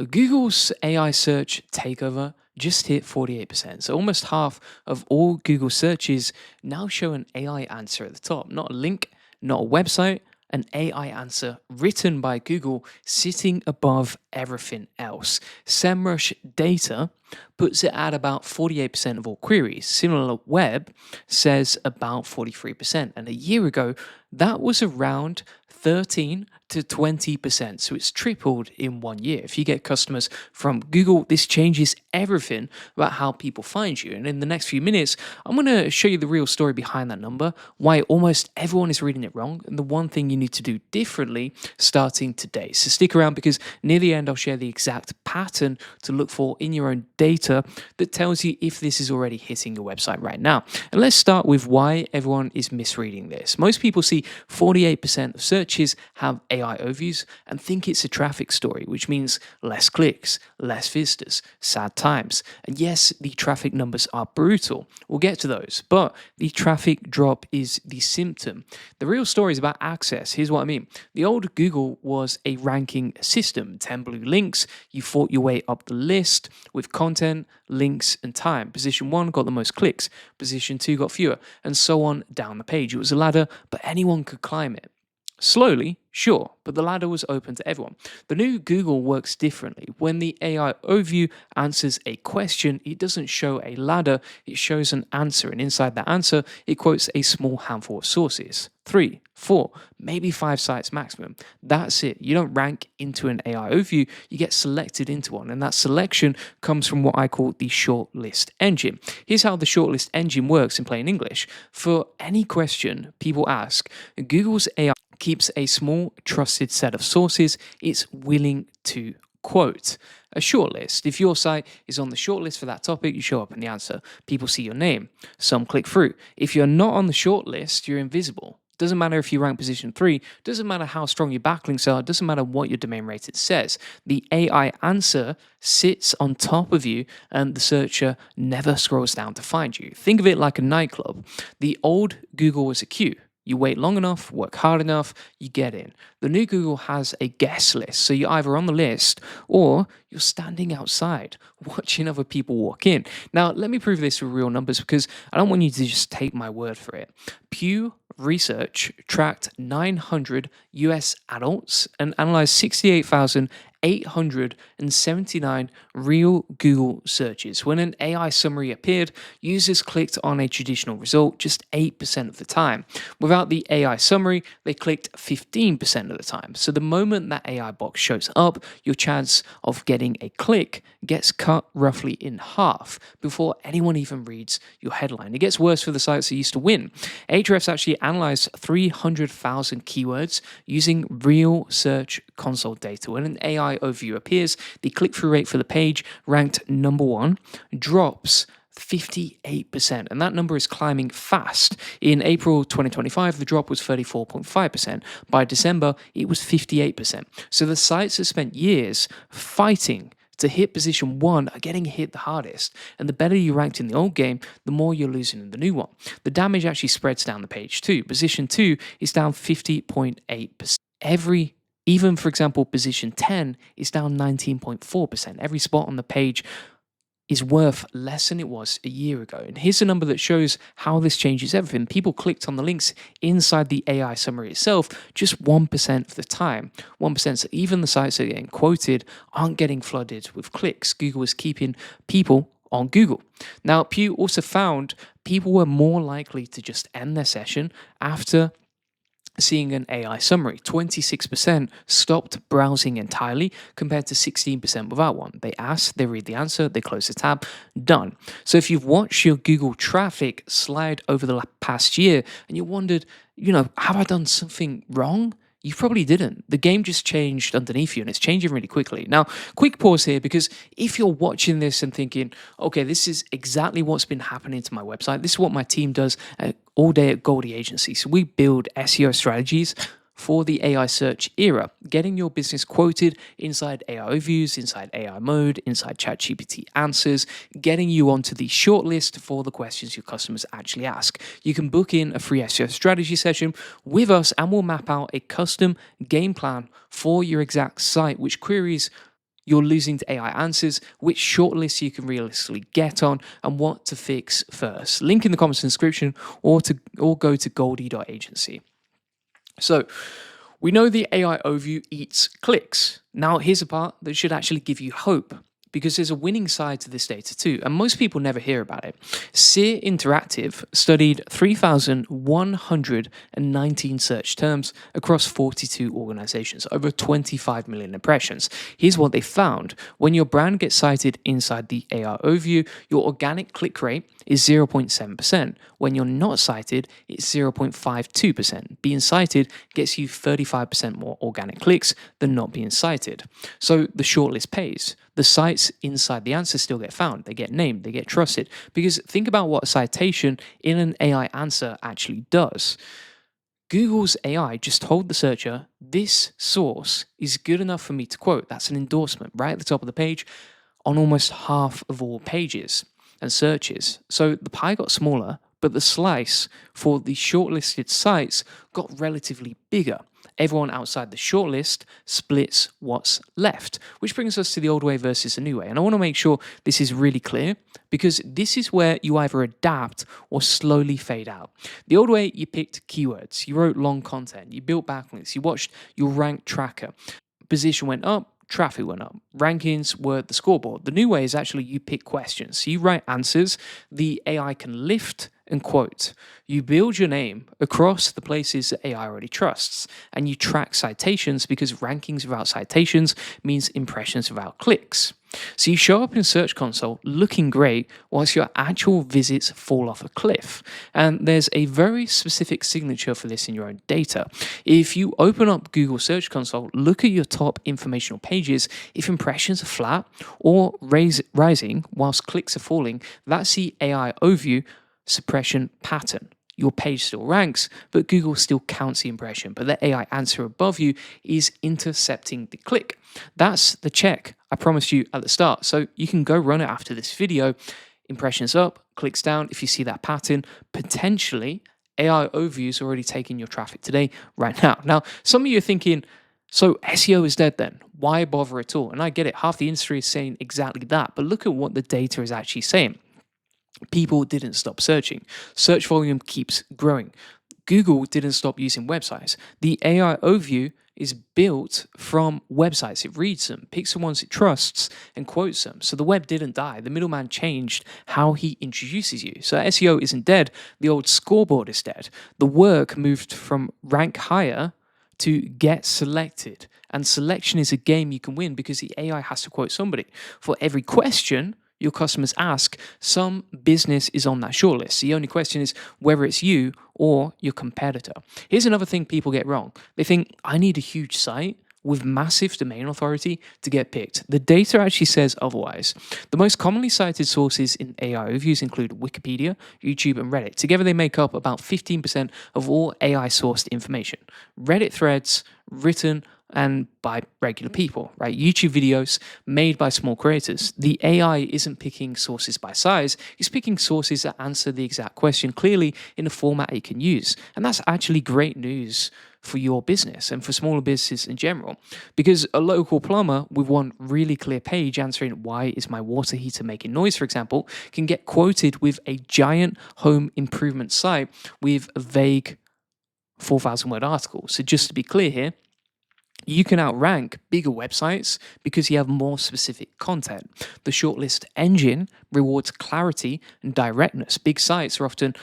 Google's AI search takeover just hit 48%. So almost half of all Google searches now show an AI answer at the top, not a link, not a website, an AI answer written by Google sitting above everything else. SEMrush data puts it at about 48% of all queries. Similar Web says about 43%. And a year ago, that was around 13 to 20%. So it's tripled in 1 year. If you get customers from Google, this changes everything about how people find you. And in the next few minutes, I'm going to show you the real story behind that number, why almost everyone is reading it wrong, and the one thing you need to do differently starting today. So stick around because near the end, I'll share the exact pattern to look for in your own data that tells you if this is already hitting your website right now. And let's start with why everyone is misreading this. Most people see 48% of searches have AI overviews and think it's a traffic story, which means less clicks, less visitors, sad times. And yes, the traffic numbers are brutal. We'll get to those, but the traffic drop is the symptom. The real story is about access. Here's what I mean. The old Google was a ranking system, 10 blue links. You fought your way up the list with content, links, and time. Position 1 got the most clicks, position 2 got fewer, and so on down the page. It was a ladder, but anyone could climb it. Slowly, sure, but the ladder was open to everyone. The new Google works differently. When the AI overview answers a question, it doesn't show a ladder, it shows an answer. And inside that answer, it quotes a small handful of sources. 3, 4, maybe 5 sites maximum. That's it. You don't rank into an AI overview, you get selected into one. And that selection comes from what I call the Shortlist Engine. Here's how the Shortlist Engine works in plain English. For any question people ask, Google's AI keeps a small, trusted set of sources it's willing to quote. A shortlist. If your site is on the shortlist for that topic, you show up in the answer. People see your name. Some click through. If you're not on the shortlist, you're invisible. Doesn't matter if you rank position 3, doesn't matter how strong your backlinks are, doesn't matter what your domain rated says. The AI answer sits on top of you and the searcher never scrolls down to find you. Think of it like a nightclub. The old Google was a queue. You wait long enough, work hard enough, you get in. The new Google has a guest list, so you're either on the list or you're standing outside watching other people walk in. Now, let me prove this with real numbers because I don't want you to just take my word for it. Pew Research tracked 900 US adults and analyzed 68,879 real Google searches. When an AI summary appeared, users clicked on a traditional result just 8% of the time. Without the AI summary, they clicked 15% of the time. So the moment that AI box shows up, your chance of getting a click gets cut roughly in half before anyone even reads your headline. It gets worse for the sites that used to win. Ahrefs actually analyzed 300,000 keywords using real Search Console data. When an AI overview appears, the click-through rate for the page ranked number 1 drops 58%, and that number is climbing fast. In April 2025, the drop was 34.5%. By December, it was 58%. So the sites that spent years fighting to hit position 1 are getting hit the hardest. And the better you ranked in the old game, the more you're losing in the new one. The damage actually spreads down the page too. Position 2 is down 50.8%. Even for example, position 10 is down 19.4%. Every spot on the page is worth less than it was a year ago. And here's a number that shows how this changes everything. People clicked on the links inside the AI summary itself just 1% of the time. 1%. So even the sites that are getting quoted aren't getting flooded with clicks. Google is keeping people on Google. Now, Pew also found people were more likely to just end their session after seeing an AI summary. 26% stopped browsing entirely compared to 16% without one. They ask, they read the answer, they close the tab, done. So if you've watched your Google traffic slide over the past year and you wondered, have I done something wrong? You probably didn't. The game just changed underneath you and it's changing really quickly. Now, quick pause here because if you're watching this and thinking, okay, this is exactly what's been happening to my website. This is what my team does all day at Goldie Agency. So we build SEO strategies for the AI search era, getting your business quoted inside AI overviews, inside AI mode, inside ChatGPT answers, getting you onto the shortlist for the questions your customers actually ask. You can book in a free SEO strategy session with us and we'll map out a custom game plan for your exact site, which queries you're losing to AI answers, which shortlists you can realistically get on, and what to fix first. Link in the comments description or go to goldie.agency. So we know the AI overview eats clicks. Now here's a part that should actually give you hope, because there's a winning side to this data too, and most people never hear about it. SEER Interactive studied 3,119 search terms across 42 organizations, over 25 million impressions. Here's what they found. When your brand gets cited inside the AI overview, your organic click rate is 0.7%. When you're not cited, it's 0.52%. Being cited gets you 35% more organic clicks than not being cited. So the shortlist pays. The sites inside the answer still get found. They get named, they get trusted. Because think about what a citation in an AI answer actually does. Google's AI just told the searcher, this source is good enough for me to quote. That's an endorsement right at the top of the page on almost half of all pages and searches. So the pie got smaller, but the slice for the shortlisted sites got relatively bigger. Everyone outside the shortlist splits what's left, which brings us to the old way versus the new way. And I want to make sure this is really clear, because this is where you either adapt or slowly fade out. The old way, you picked keywords, you wrote long content, you built backlinks, you watched your rank tracker. Position went up, traffic went up. Rankings were the scoreboard. The new way is actually you pick questions. So you write answers the AI can lift and quote. You build your name across the places that AI already trusts, and you track citations, because rankings without citations means impressions without clicks. So you show up in Search Console looking great whilst your actual visits fall off a cliff. And there's a very specific signature for this in your own data. If you open up Google Search Console, look at your top informational pages. If impressions are flat or rising whilst clicks are falling, that's the AI overview suppression pattern. Your page still ranks, but Google still counts the impression, but the AI answer above you is intercepting the click. That's the check I promised you at the start. So you can go run it after this video. Impressions up, clicks down. If you see that pattern, potentially AI overviews already taking your traffic today, right now. Now, some of you are thinking, so SEO is dead then. Why bother at all? And I get it. Half the industry is saying exactly that, but look at what the data is actually saying. People didn't stop searching. Search volume keeps growing. Google didn't stop using websites. The AI overview is built from websites. It reads them, picks the ones it trusts, and quotes them. So the web didn't die. The middleman changed how he introduces you. So SEO isn't dead. The old scoreboard is dead. The work moved from rank higher to get selected. And selection is a game you can win, because the AI has to quote somebody. For every question your customers ask, some business is on that shortlist. The only question is whether it's you or your competitor. Here's another thing people get wrong. They think, I need a huge site with massive domain authority to get picked. The data actually says otherwise. The most commonly cited sources in AI overviews include Wikipedia, YouTube, and Reddit. Together they make up about 15% of all AI-sourced information. Reddit threads written and by regular people, right? YouTube videos made by small creators. The AI isn't picking sources by size, it's picking sources that answer the exact question clearly in a format it can use. And that's actually great news for your business and for smaller businesses in general, because a local plumber with one really clear page answering why is my water heater making noise, for example, can get quoted with a giant home improvement site with a vague 4,000 word article. So just to be clear here, you can outrank bigger websites because you have more specific content. The Shortlist Engine rewards clarity and directness. Big sites are often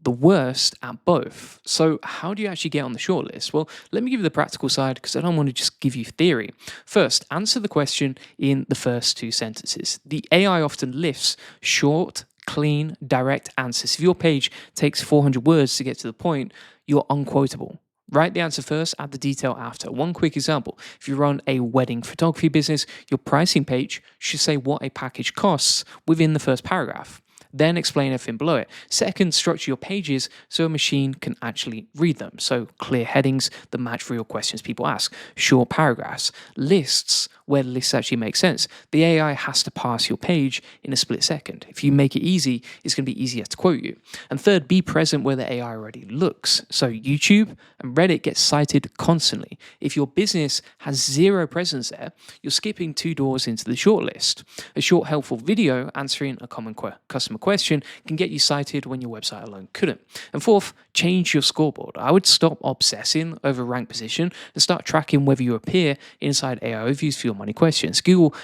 the worst at both. So how do you actually get on the shortlist? Well, let me give you the practical side, because I don't want to just give you theory. First, answer the question in the first 2 sentences. The AI often lifts short, clean, direct answers. If your page takes 400 words to get to the point, you're unquotable. Write the answer first, add the detail after. One quick example. If you run a wedding photography business, your pricing page should say what a package costs within the first paragraph. Then explain everything below it. Second, structure your pages so a machine can actually read them. So clear headings that match real questions people ask, short paragraphs, lists where lists actually make sense. The AI has to parse your page in a split second. If you make it easy, it's going to be easier to quote you. And third, be present where the AI already looks. So YouTube and Reddit get cited constantly. If your business has zero presence there, you're skipping 2 doors into the shortlist. A short, helpful video answering a common customer question can get you cited when your website alone couldn't. And fourth, change your scoreboard. I would stop obsessing over rank position and start tracking whether you appear inside AI overviews for your money questions. Google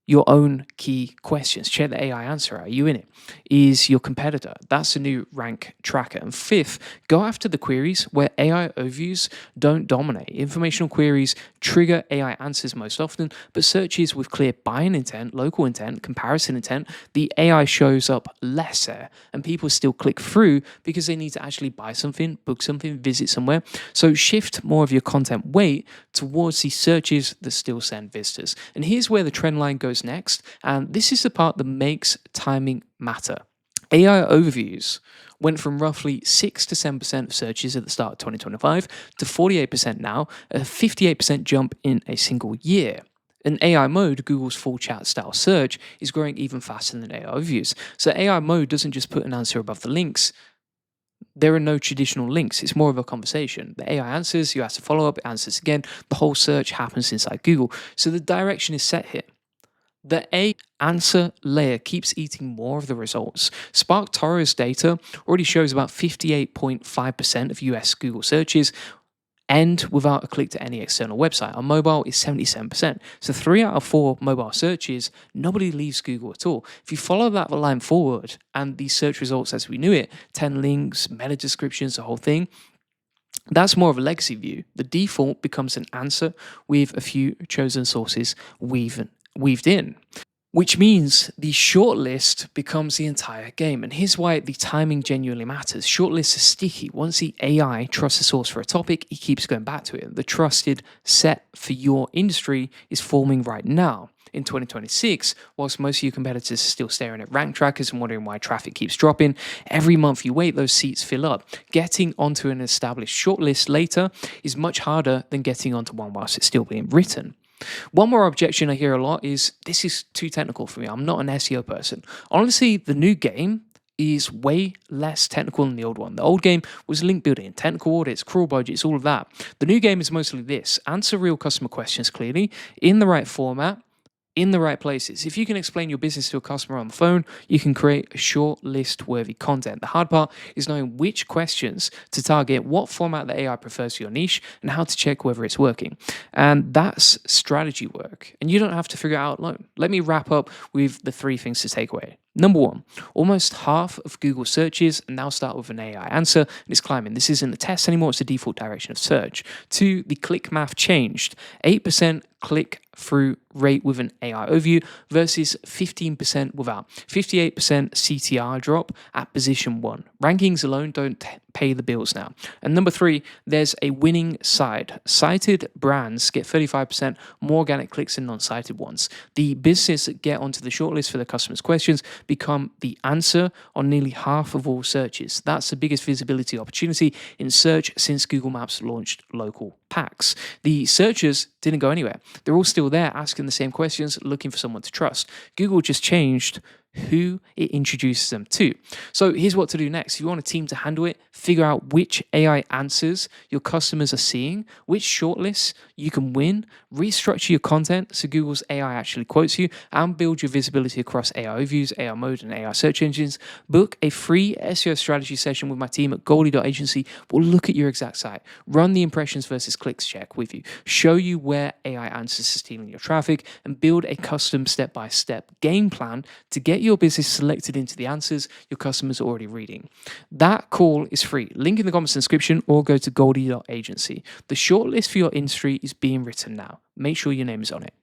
your own key questions. Check the AI answer. Are you in it? Is your competitor? That's a new rank tracker. And fifth, go after the queries where AI overviews don't dominate. Informational queries trigger AI answers most often, but searches with clear buying intent, local intent, comparison intent, the AI shows up less there, and people still click through because they need to actually buy something, book something, visit somewhere. So shift more of your content weight towards these searches that still send visitors. And here's where the trend line goes next, and this is the part that makes timing matter. AI overviews went from roughly 6 to 7% of searches at the start of 2025 to 48% now, a 58% jump in a single year. In AI mode, Google's full chat style search is growing even faster than AI overviews. So AI mode doesn't just put an answer above the links. There are no traditional links. It's more of a conversation. The AI answers, you ask a follow up, it answers again. The whole search happens inside Google. So the direction is set here. The AI answer layer keeps eating more of the results. SparkToro's data already shows about 58.5% of US Google searches end without a click to any external website. On mobile is 77%. So 3 out of 4 mobile searches, nobody leaves Google at all. If you follow that line forward and the search results as we knew it, 10 links, meta descriptions, the whole thing, that's more of a legacy view. The default becomes an answer with a few chosen sources weaved in, which means the shortlist becomes the entire game. And here's why the timing genuinely matters. Shortlists are sticky. Once the AI trusts a source for a topic, it keeps going back to it. The trusted set for your industry is forming right now. In 2026, whilst most of your competitors are still staring at rank trackers and wondering why traffic keeps dropping, every month you wait, those seats fill up. Getting onto an established shortlist later is much harder than getting onto one whilst it's still being written. One more objection I hear a lot is, this is too technical for me. I'm not an SEO person. Honestly, the new game is way less technical than the old one. The old game was link building, technical audits, crawl budgets, all of that. The new game is mostly this: answer real customer questions clearly, in the right format, in the right places. If you can explain your business to a customer on the phone, you can create a short list worthy content. The hard part is knowing which questions to target, what format the AI prefers for your niche, and how to check whether it's working. And that's strategy work. And you don't have to figure it out alone. Let me wrap up with the 3 things to take away. Number 1, almost half of Google searches now start with an AI answer, and it's climbing. This isn't a test anymore, it's the default direction of search. 2, the click math changed. 8% click through rate with an AI overview versus 15% without. 58% CTR drop at position 1. Rankings alone don't pay the bills now. And number 3, there's a winning side. Cited brands get 35% more organic clicks than non-cited ones. The businesses that get onto the shortlist for their customers' questions become the answer on nearly half of all searches. That's the biggest visibility opportunity in search since Google Maps launched local packs. The searchers didn't go anywhere. They're all still there asking the same questions, looking for someone to trust. Google just changed who it introduces them to. So here's what to do next. If you want a team to handle it, figure out which AI answers your customers are seeing, which shortlists you can win, restructure your content so Google's AI actually quotes you, and build your visibility across AI overviews, AI mode, and AI search engines. Book a free SEO strategy session with my team at goldie.agency. We'll look at your exact site, run the impressions versus clicks check with you, show you where AI answers are stealing your traffic, and build a custom step-by-step game plan to get your business selected into the answers your customers are already reading. That call is free. Link in the comments description or go to goldie.agency. The shortlist for your industry is being written now. Make sure your name is on it.